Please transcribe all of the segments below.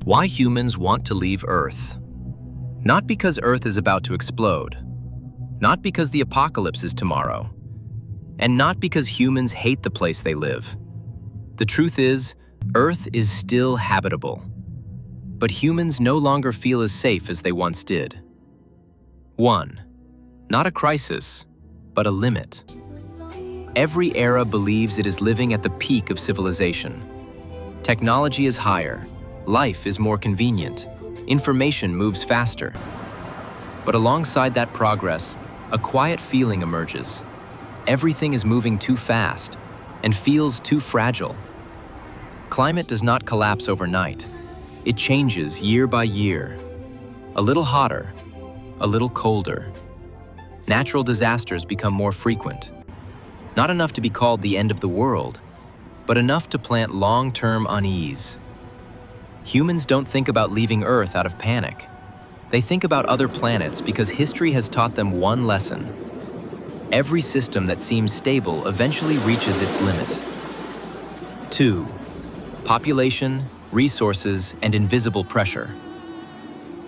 Why humans want to leave Earth. Not because Earth is about to explode, not because the apocalypse is tomorrow, and not because humans hate the place they live. The truth is, Earth is still habitable, but humans no longer feel as safe as they once did. 1. Not a crisis, but a limit. Every era believes it is living at the peak of civilization. Technology is higher, life is more convenient, information moves faster. But alongside that progress, a quiet feeling emerges. Everything is moving too fast and feels too fragile. Climate does not collapse overnight. It changes year by year. A little hotter, a little colder. Natural disasters become more frequent. Not enough to be called the end of the world, but enough to plant long-term unease. Humans don't think about leaving Earth out of panic. They think about other planets because history has taught them one lesson. Every system that seems stable eventually reaches its limit. 2. Population, resources, and invisible pressure.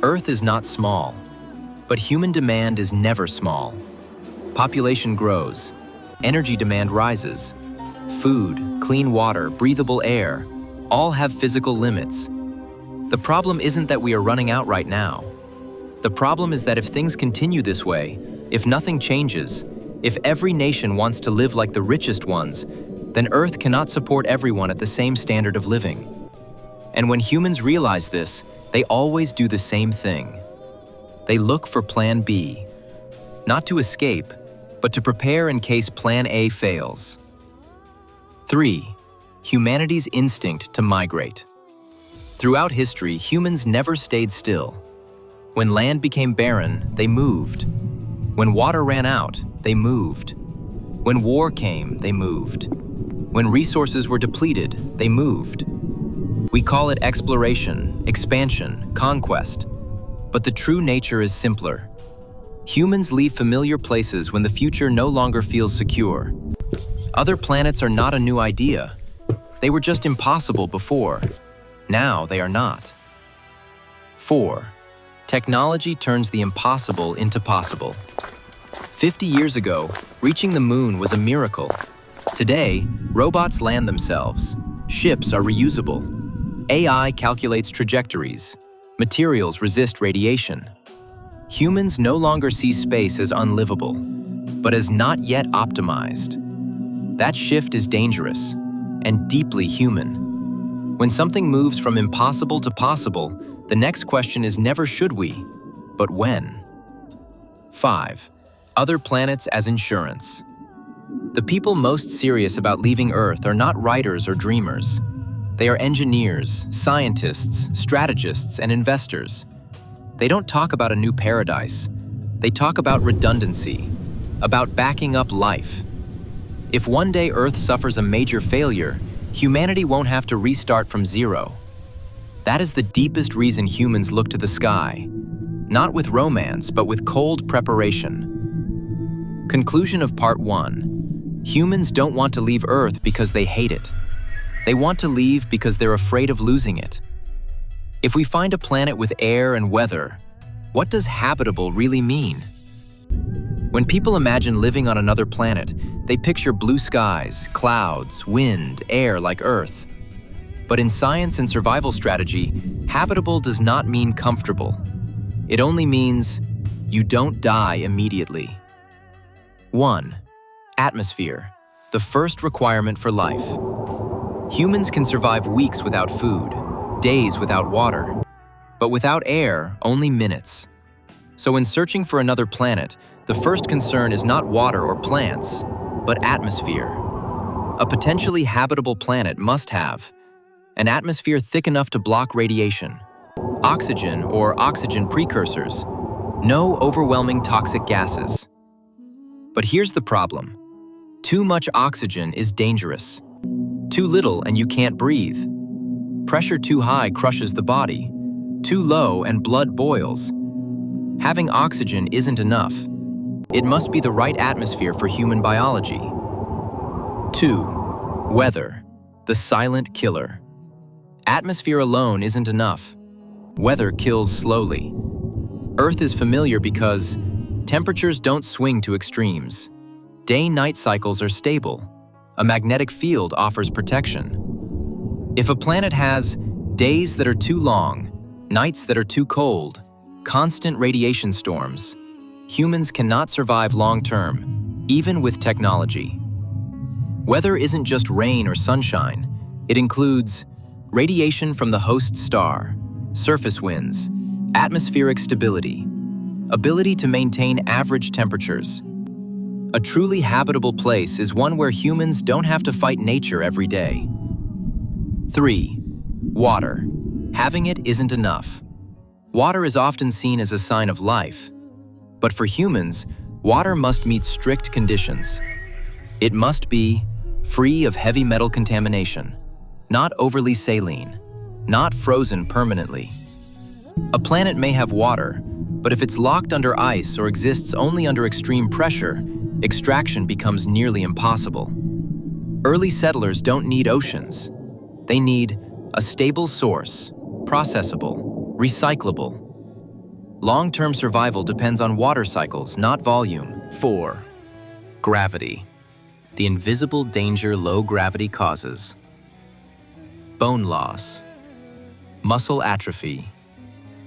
Earth is not small, but human demand is never small. Population grows, energy demand rises. Food, clean water, breathable air, all have physical limits. The problem isn't that we are running out right now. The problem is that if things continue this way, if nothing changes, if every nation wants to live like the richest ones, then Earth cannot support everyone at the same standard of living. And when humans realize this, they always do the same thing. They look for Plan B, not to escape, but to prepare in case Plan A fails. 3. Humanity's instinct to migrate. Throughout history, humans never stayed still. When land became barren, they moved. When water ran out, they moved. When war came, they moved. When resources were depleted, they moved. We call it exploration, expansion, conquest. But the true nature is simpler. Humans leave familiar places when the future no longer feels secure. Other planets are not a new idea. They were just impossible before. Now they are not. 4. Technology turns the impossible into possible. 50 years ago, reaching the moon was a miracle. Today, robots land themselves. Ships are reusable. AI calculates trajectories. Materials resist radiation. Humans no longer see space as unlivable, but as not yet optimized. That shift is dangerous and deeply human. When something moves from impossible to possible, the next question is never should we, but when. 5. Other planets as insurance. The people most serious about leaving Earth are not writers or dreamers. They are engineers, scientists, strategists, and investors. They don't talk about a new paradise. They talk about redundancy, about backing up life. If one day Earth suffers a major failure, humanity won't have to restart from zero. That is the deepest reason humans look to the sky, not with romance, but with cold preparation. Conclusion of Part 1. Humans don't want to leave Earth because they hate it. They want to leave because they're afraid of losing it. If we find a planet with air and weather, what does habitable really mean? When people imagine living on another planet, they picture blue skies, clouds, wind, air like Earth. But in science and survival strategy, habitable does not mean comfortable. It only means you don't die immediately. 1. Atmosphere, the first requirement for life. Humans can survive weeks without food, days without water, but without air, only minutes. So in searching for another planet, the first concern is not water or plants, but atmosphere. A potentially habitable planet must have an atmosphere thick enough to block radiation, oxygen or oxygen precursors, no overwhelming toxic gases. But here's the problem. Too much oxygen is dangerous. Too little and you can't breathe. Pressure too high crushes the body. Too low and blood boils. Having oxygen isn't enough. It must be the right atmosphere for human biology. 2. Weather, the silent killer. Atmosphere alone isn't enough. Weather kills slowly. Earth is familiar because temperatures don't swing to extremes. Day-night cycles are stable. A magnetic field offers protection. If a planet has days that are too long, nights that are too cold, constant radiation storms, humans cannot survive long-term, even with technology. Weather isn't just rain or sunshine. It includes radiation from the host star, surface winds, atmospheric stability, ability to maintain average temperatures. A truly habitable place is one where humans don't have to fight nature every day. 3. Water. Having it isn't enough. Water is often seen as a sign of life. But for humans, water must meet strict conditions. It must be free of heavy metal contamination, not overly saline, not frozen permanently. A planet may have water, but if it's locked under ice or exists only under extreme pressure, extraction becomes nearly impossible. Early settlers don't need oceans. They need a stable source, processable, recyclable. Long-term survival depends on water cycles, not volume. 4. Gravity. The invisible danger low gravity causes. Bone loss, muscle atrophy,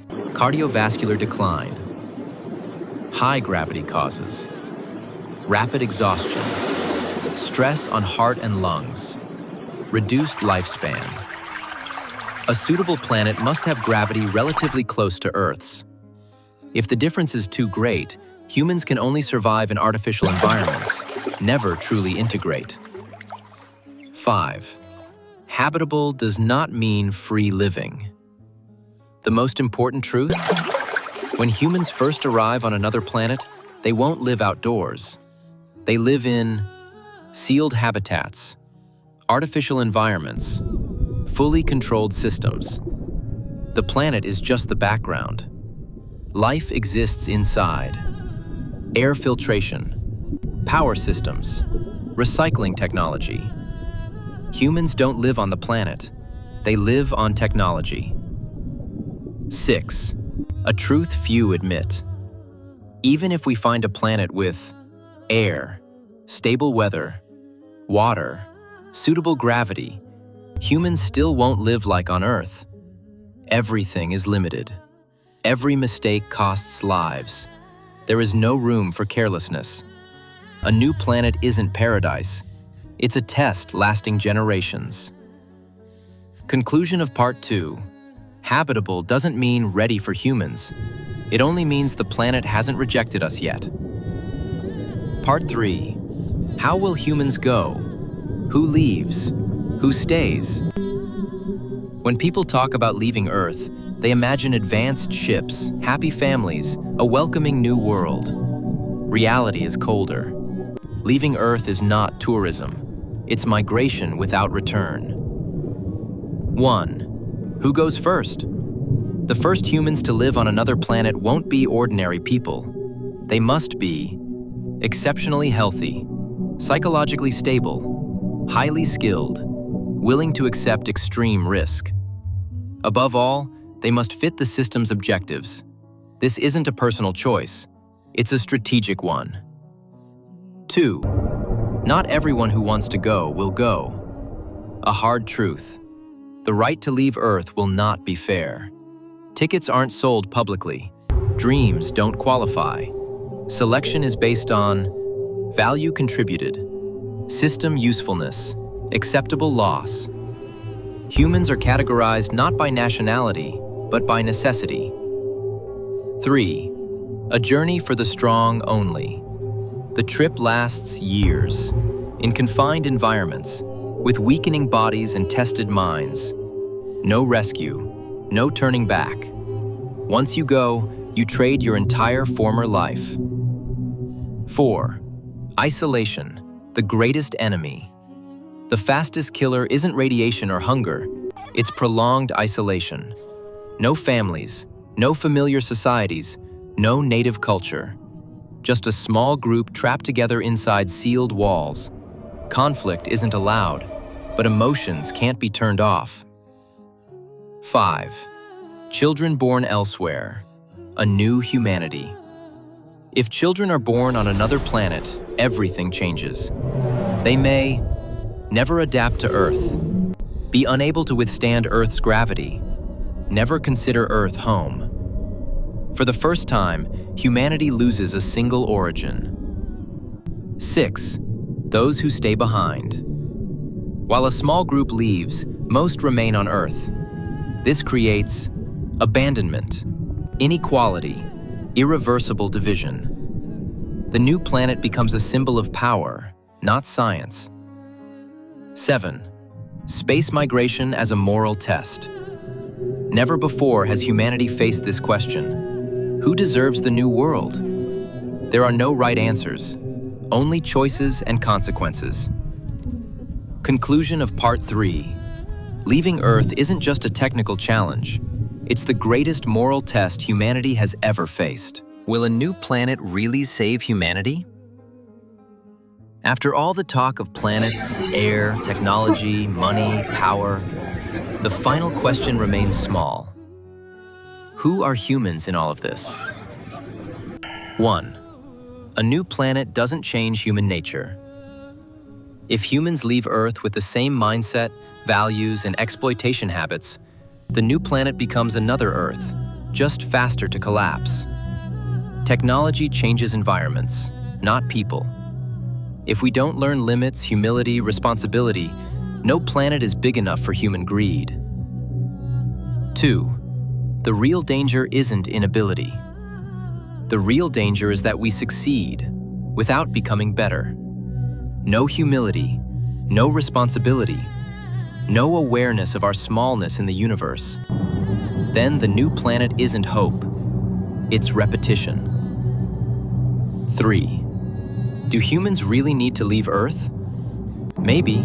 cardiovascular decline. High gravity causes. Rapid exhaustion, stress on heart and lungs, reduced lifespan. A suitable planet must have gravity relatively close to Earth's. If the difference is too great, humans can only survive in artificial environments, never truly integrate. 5. Habitable does not mean free living. The most important truth? When humans first arrive on another planet, they won't live outdoors. They live in sealed habitats, artificial environments, fully controlled systems. The planet is just the background. Life exists inside. Air filtration, power systems, recycling technology. Humans don't live on the planet. They live on technology. 6. A truth few admit. Even if we find a planet with air, stable weather, water, suitable gravity, humans still won't live like on Earth. Everything is limited. Every mistake costs lives. There is no room for carelessness. A new planet isn't paradise. It's a test lasting generations. Conclusion of Part 2. Habitable doesn't mean ready for humans. It only means the planet hasn't rejected us yet. Part 3. How will humans go? Who leaves? Who stays? When people talk about leaving Earth, they imagine advanced ships, happy families, a welcoming new world. Reality is colder. Leaving Earth is not tourism. It's migration without return. 1. Who goes first? The first humans to live on another planet won't be ordinary people. They must be exceptionally healthy, psychologically stable, highly skilled, willing to accept extreme risk. Above all, they must fit the system's objectives. This isn't a personal choice. It's a strategic one. 2. Not everyone who wants to go will go. A hard truth. The right to leave Earth will not be fair. Tickets aren't sold publicly. Dreams don't qualify. Selection is based on value contributed, system usefulness, acceptable loss. Humans are categorized not by nationality, but by necessity. 3. A journey for the strong only. The trip lasts years, in confined environments, with weakening bodies and tested minds. No rescue, no turning back. Once you go, you trade your entire former life. 4. Isolation, the greatest enemy. The fastest killer isn't radiation or hunger, it's prolonged isolation. No families, no familiar societies, no native culture. Just a small group trapped together inside sealed walls. Conflict isn't allowed, but emotions can't be turned off. 5. Children born elsewhere, a new humanity. If children are born on another planet, everything changes. They may never adapt to Earth, be unable to withstand Earth's gravity, never consider Earth home. For the first time, humanity loses a single origin. 6. Those who stay behind. While a small group leaves, most remain on Earth. This creates abandonment, inequality, irreversible division. The new planet becomes a symbol of power, not science. 7. Space migration as a moral test. Never before has humanity faced this question. Who deserves the new world? There are no right answers, only choices and consequences. Conclusion of Part 3. Leaving Earth isn't just a technical challenge. It's the greatest moral test humanity has ever faced. Will a new planet really save humanity? After all the talk of planets, air, technology, money, power, the final question remains small. Who are humans in all of this? 1. A new planet doesn't change human nature. If humans leave Earth with the same mindset, values, and exploitation habits, the new planet becomes another Earth, just faster to collapse. Technology changes environments, not people. If we don't learn limits, humility, responsibility, no planet is big enough for human greed. 2. The real danger isn't inability. The real danger is that we succeed without becoming better. No humility, no responsibility, no awareness of our smallness in the universe. Then the new planet isn't hope, it's repetition. 3. Do humans really need to leave Earth? Maybe,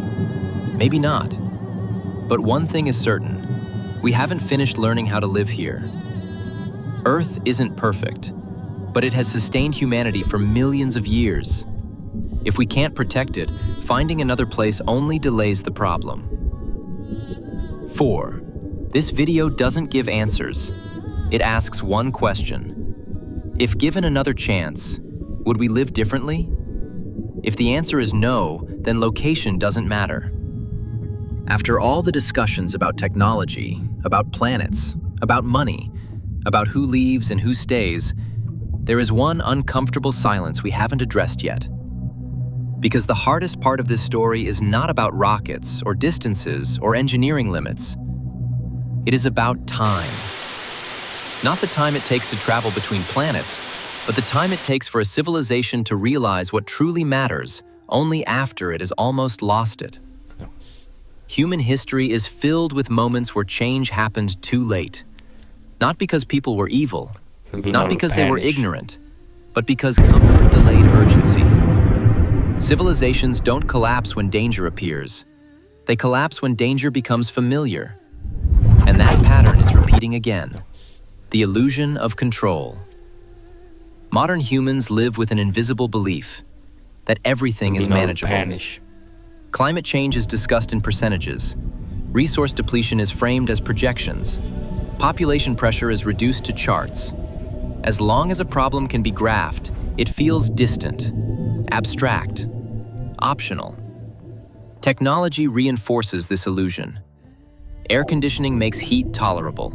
maybe not. But one thing is certain, we haven't finished learning how to live here. Earth isn't perfect, but it has sustained humanity for millions of years. If we can't protect it, finding another place only delays the problem. 4. This video doesn't give answers. It asks one question. If given another chance, would we live differently? If the answer is no, then location doesn't matter. After all the discussions about technology, about planets, about money, about who leaves and who stays, there is one uncomfortable silence we haven't addressed yet. Because the hardest part of this story is not about rockets or distances or engineering limits. It is about time. Not the time it takes to travel between planets, but the time it takes for a civilization to realize what truly matters only after it has almost lost it. Human history is filled with moments where change happened too late. Not because people were evil, not because they were ignorant, but because comfort delayed urgency. Civilizations don't collapse when danger appears. They collapse when danger becomes familiar. And that pattern is repeating again. The illusion of control. Modern humans live with an invisible belief that everything is manageable. Climate change is discussed in percentages. Resource depletion is framed as projections. Population pressure is reduced to charts. As long as a problem can be graphed, it feels distant, abstract, optional. Technology reinforces this illusion. Air conditioning makes heat tolerable.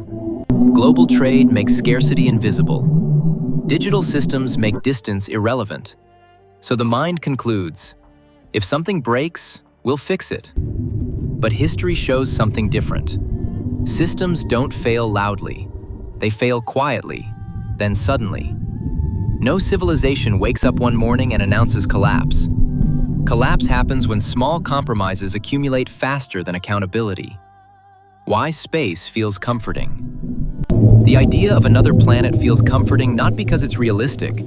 Global trade makes scarcity invisible. Digital systems make distance irrelevant. So the mind concludes, if something breaks, we'll fix it. But history shows something different. Systems don't fail loudly. They fail quietly, then suddenly. No civilization wakes up one morning and announces collapse. Collapse happens when small compromises accumulate faster than accountability. Why space feels comforting. The idea of another planet feels comforting not because it's realistic,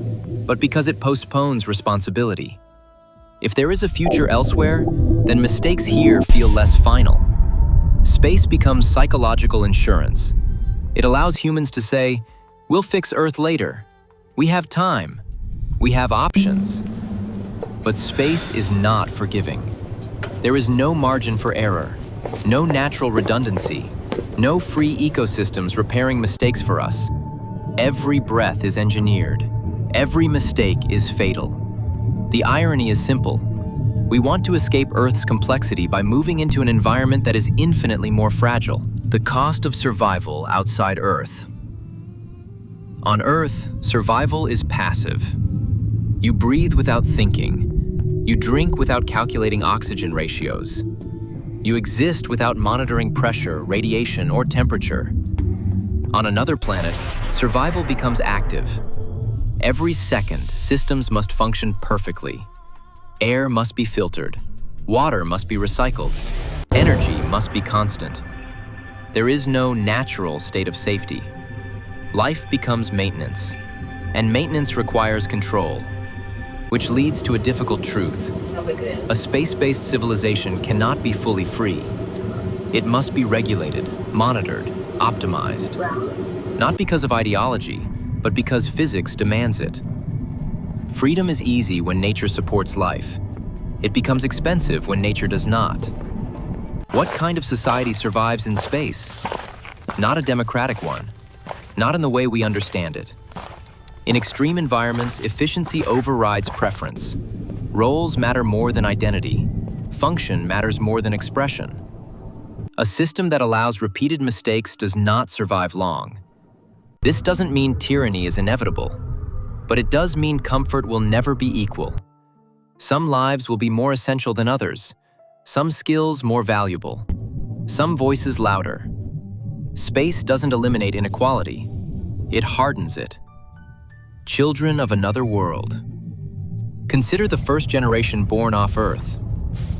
but because it postpones responsibility. If there is a future elsewhere, then mistakes here feel less final. Space becomes psychological insurance. It allows humans to say, we'll fix Earth later. We have time. We have options. But space is not forgiving. There is no margin for error, no natural redundancy, No free ecosystems repairing mistakes for us. Every breath is engineered. Every mistake is fatal. The irony is simple. We want to escape Earth's complexity by moving into an environment that is infinitely more fragile. The cost of survival outside Earth. On Earth, survival is passive. You breathe without thinking. You drink without calculating oxygen ratios. You exist without monitoring pressure, radiation, or temperature. On another planet, survival becomes active. Every second, systems must function perfectly. Air must be filtered. Water must be recycled. Energy must be constant. There is no natural state of safety. Life becomes maintenance, and maintenance requires control, which leads to a difficult truth. A space-based civilization cannot be fully free. It must be regulated, monitored, optimized. Not because of ideology, but because physics demands it. Freedom is easy when nature supports life. It becomes expensive when nature does not. What kind of society survives in space? Not a democratic one. Not in the way we understand it. In extreme environments, efficiency overrides preference. Roles matter more than identity. Function matters more than expression. A system that allows repeated mistakes does not survive long. This doesn't mean tyranny is inevitable, but it does mean comfort will never be equal. Some lives will be more essential than others, some skills more valuable, some voices louder. Space doesn't eliminate inequality, it hardens it. Children of another world. Consider the first generation born off Earth.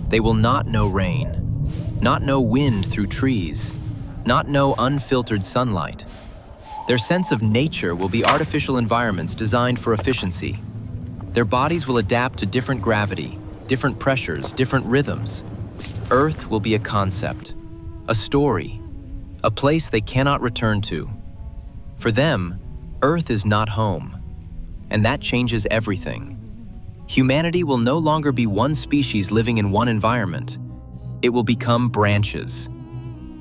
They will not know rain, not know wind through trees, not know unfiltered sunlight. Their sense of nature will be artificial environments designed for efficiency. Their bodies will adapt to different gravity, different pressures, different rhythms. Earth will be a concept, a story, a place they cannot return to. For them, Earth is not home, and that changes everything. Humanity will no longer be one species living in one environment. It will become branches,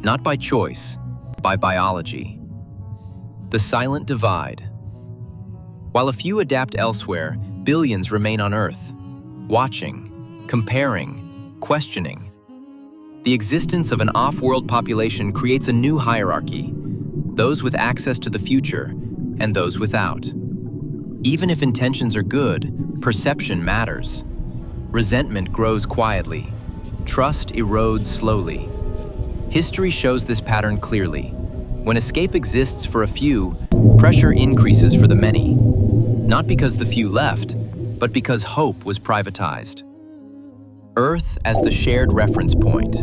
not by choice, by biology. The silent divide. While a few adapt elsewhere, billions remain on Earth, watching, comparing, questioning. The existence of an off-world population creates a new hierarchy, those with access to the future and those without. Even if intentions are good, perception matters. Resentment grows quietly. Trust erodes slowly. History shows this pattern clearly. When escape exists for a few, pressure increases for the many. Not because the few left, but because hope was privatized. Earth as the shared reference point.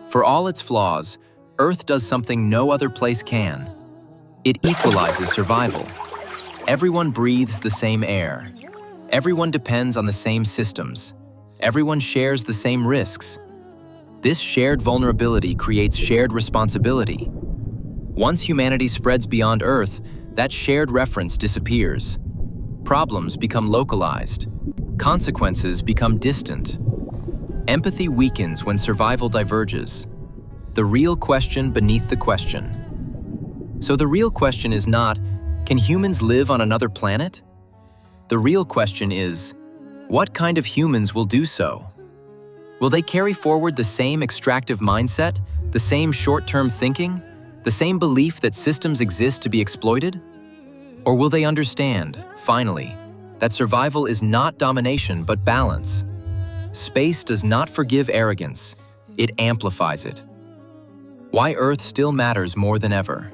For all its flaws, Earth does something no other place can. It equalizes survival. Everyone breathes the same air. Everyone depends on the same systems. Everyone shares the same risks. This shared vulnerability creates shared responsibility. Once humanity spreads beyond Earth, that shared reference disappears. Problems become localized. Consequences become distant. Empathy weakens when survival diverges. The real question beneath the question. So the real question is not, can humans live on another planet? The real question is, what kind of humans will do so? Will they carry forward the same extractive mindset, the same short-term thinking, the same belief that systems exist to be exploited? Or will they understand, finally, that survival is not domination but balance? Space does not forgive arrogance, it amplifies it. Why Earth still matters more than ever.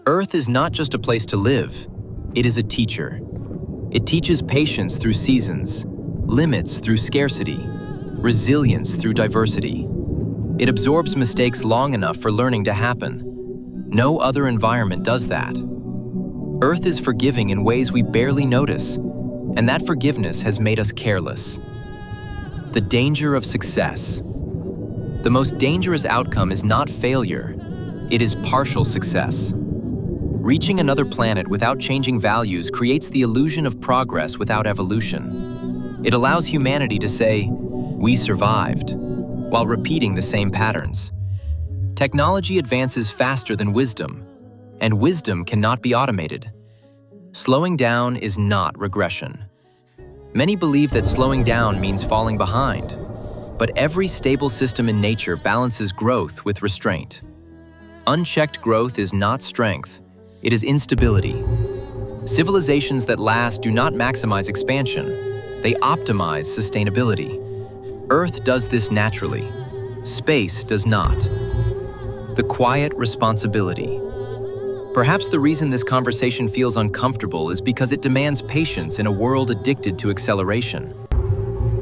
Earth is not just a place to live, it is a teacher. It teaches patience through seasons, limits through scarcity, resilience through diversity. It absorbs mistakes long enough for learning to happen. No other environment does that. Earth is forgiving in ways we barely notice, and that forgiveness has made us careless. The danger of success. The most dangerous outcome is not failure, it is partial success. Reaching another planet without changing values creates the illusion of progress without evolution. It allows humanity to say, "We survived," while repeating the same patterns. Technology advances faster than wisdom, and wisdom cannot be automated. Slowing down is not regression. Many believe that slowing down means falling behind, but every stable system in nature balances growth with restraint. Unchecked growth is not strength, it is instability. Civilizations that last do not maximize expansion, they optimize sustainability. Earth does this naturally. Space does not. The quiet responsibility. Perhaps the reason this conversation feels uncomfortable is because it demands patience in a world addicted to acceleration.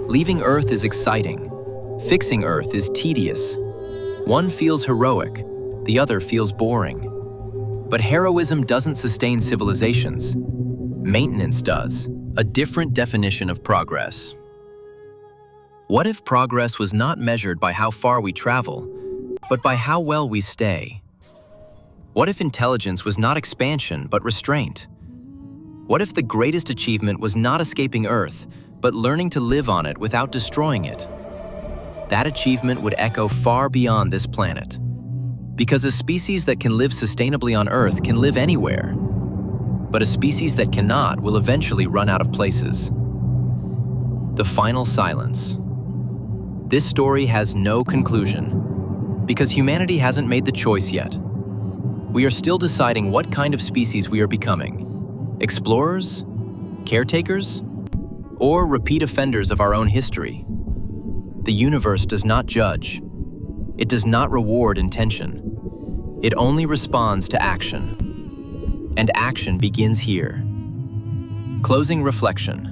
Leaving Earth is exciting. Fixing Earth is tedious. One feels heroic, the other feels boring. But heroism doesn't sustain civilizations. Maintenance does. A different definition of progress. What if progress was not measured by how far we travel, but by how well we stay? What if intelligence was not expansion, but restraint? What if the greatest achievement was not escaping Earth, but learning to live on it without destroying it? That achievement would echo far beyond this planet. Because a species that can live sustainably on Earth can live anywhere. But a species that cannot will eventually run out of places. The final silence. This story has no conclusion, because humanity hasn't made the choice yet. We are still deciding what kind of species we are becoming. Explorers? Caretakers? Or repeat offenders of our own history? The universe does not judge. It does not reward intention. It only responds to action. And action begins here. Closing reflection.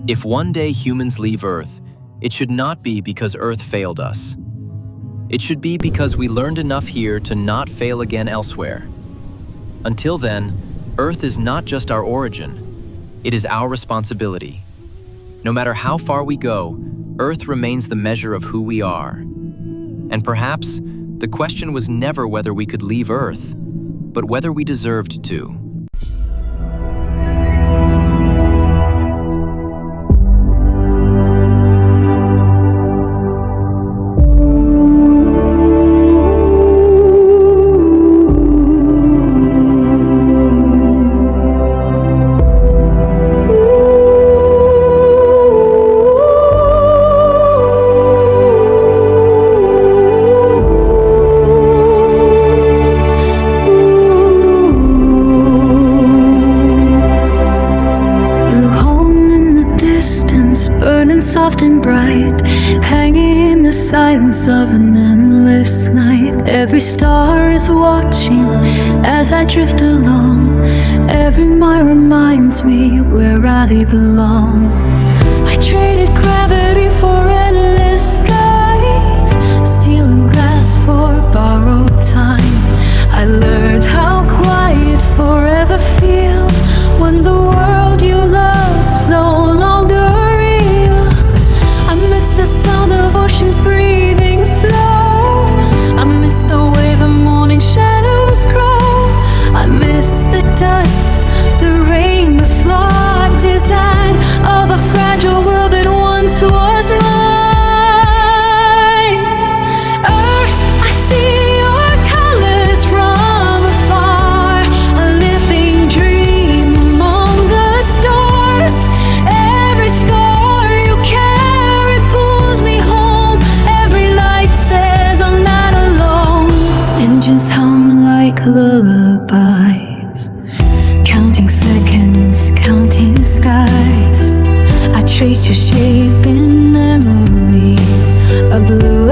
If one day humans leave Earth, it should not be because Earth failed us. It should be because we learned enough here to not fail again elsewhere. Until then, Earth is not just our origin, it is our responsibility. No matter how far we go, Earth remains the measure of who we are. And perhaps, the question was never whether we could leave Earth, but whether we deserved to. Soft and bright, hanging in the silence of an endless night. Every star is watching as I drift along. Every mile reminds me where I belong. I traded gravity for endless skies, steel and glass for borrowed time. I learned how quiet forever feels when the world you love is no longer the sound of oceans breathing slow. I miss the way the morning shadows grow. I miss the dust, the rain, the flawed design of a fragile world that once was mine. Earth, I see your colors from afar, a living dream among the stars. Every scar you carry pulls me home. Every light says I'm not alone. Engines hum like lullabies, counting seconds, counting skies. I trace your shape in memory, a blue